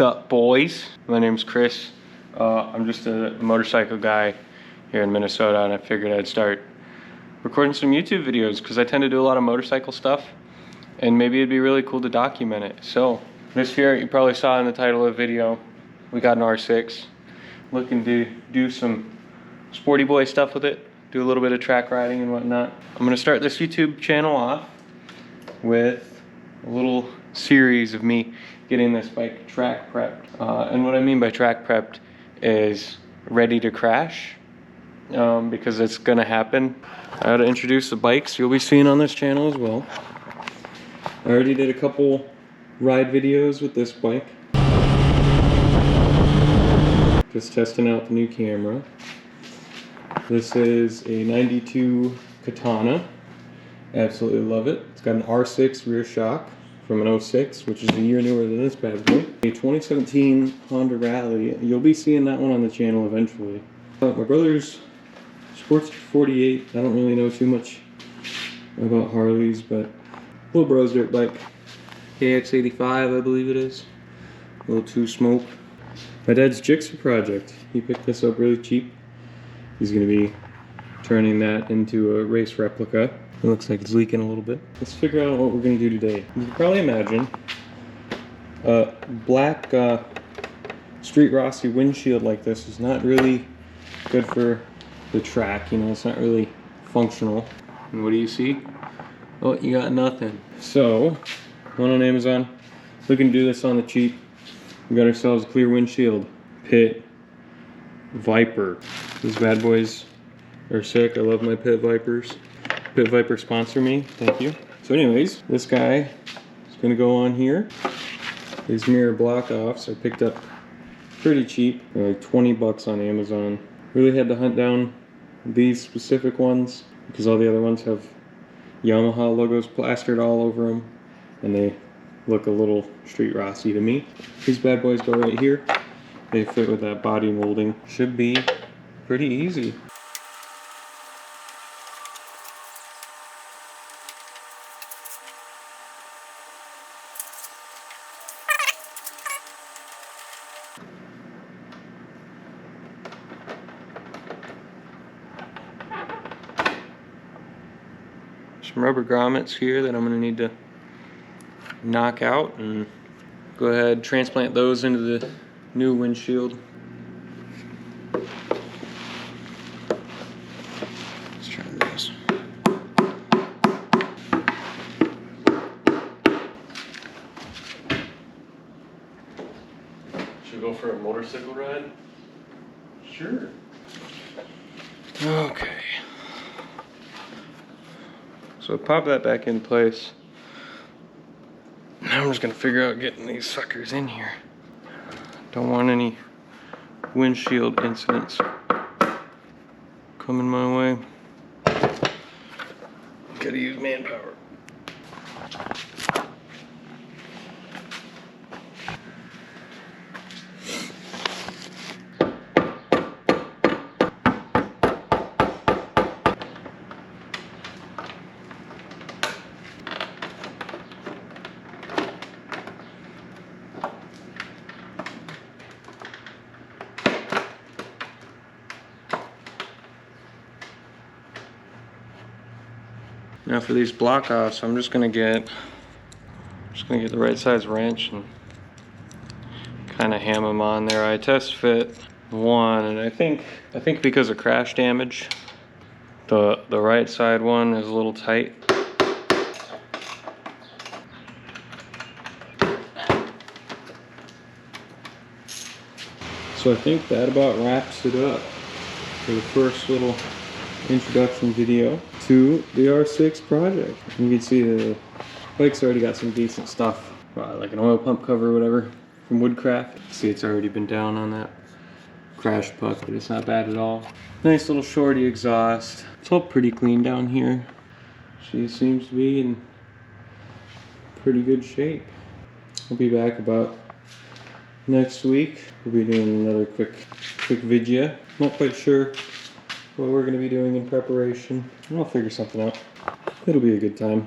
What's up, boys? My name's Chris. I'm just a motorcycle guy here in Minnesota, and I figured I'd start recording some YouTube videos because I tend to do a lot of motorcycle stuff, and maybe it'd be really cool to document it. So this here, you probably saw in the title of the video, we got an R6. Looking to do some sporty boy stuff with it, do a little bit of track riding and whatnot. I'm gonna start this YouTube channel off with a little series of me getting this bike track prepped. And what I mean by track prepped is ready to crash, because it's gonna happen. I gotta introduce the bikes you'll be seeing on this channel as well. I already did a couple ride videos with this bike. Just testing out the new camera. This is a 92 Katana. Absolutely love it. It's got an R6 rear shock from an 06, which is a year newer than this bad boy. A 2017 Honda Rally. You'll be seeing that one on the channel eventually. My brother's Sports 48. I don't really know too much about Harleys, but little bro's dirt bike. KX85, I believe it is. A little 2 Smoke. My dad's Jigsaw project. He picked this up really cheap. He's gonna be turning that into a race replica. It looks like it's leaking a little bit. Let's figure out what we're gonna do today. You can probably imagine a black Street Rossi windshield like this is not really good for the track. You know, it's not really functional. And what do you see? Oh, you got nothing. So, went on Amazon, looking to do this on the cheap. We got ourselves a clear windshield. Pit Viper. These bad boys are sick. I love my Pit Vipers. Pit Viper sponsor me, thank you. So anyways, this guy is gonna go on here. These mirror block offs I picked up pretty cheap. They're like 20 bucks on Amazon. Really had to hunt down these specific ones because all the other ones have Yamaha logos plastered all over them, and they look a little Street Rossi to me. These bad boys go right here. They fit with that body molding. Should be pretty easy. Some rubber grommets here that I'm going to need to knock out and go ahead transplant those into the new windshield. Let's try this. Should we go for a motorcycle ride? Sure. Okay. So pop that back in place. Now I'm just gonna figure out getting these suckers in here. Don't want any windshield incidents coming my way. Gotta use manpower. Now for these block offs, I'm just gonna get the right size wrench and kind of ham them on there. I test fit one, and I think because of crash damage, the right side one is a little tight. So I think that about wraps it up for the first little introduction video to the R6 project. You can see the bike's already got some decent stuff, like an oil pump cover or whatever from Woodcraft. See, it's already been down on that crash puck, but it's not bad at all. Nice little shorty exhaust. It's all pretty clean down here. She seems to be in pretty good shape. I'll be back about next week. We'll be doing another quick video. Not quite sure what we're going to be doing in preparation. I'll figure something out. It'll be a good time.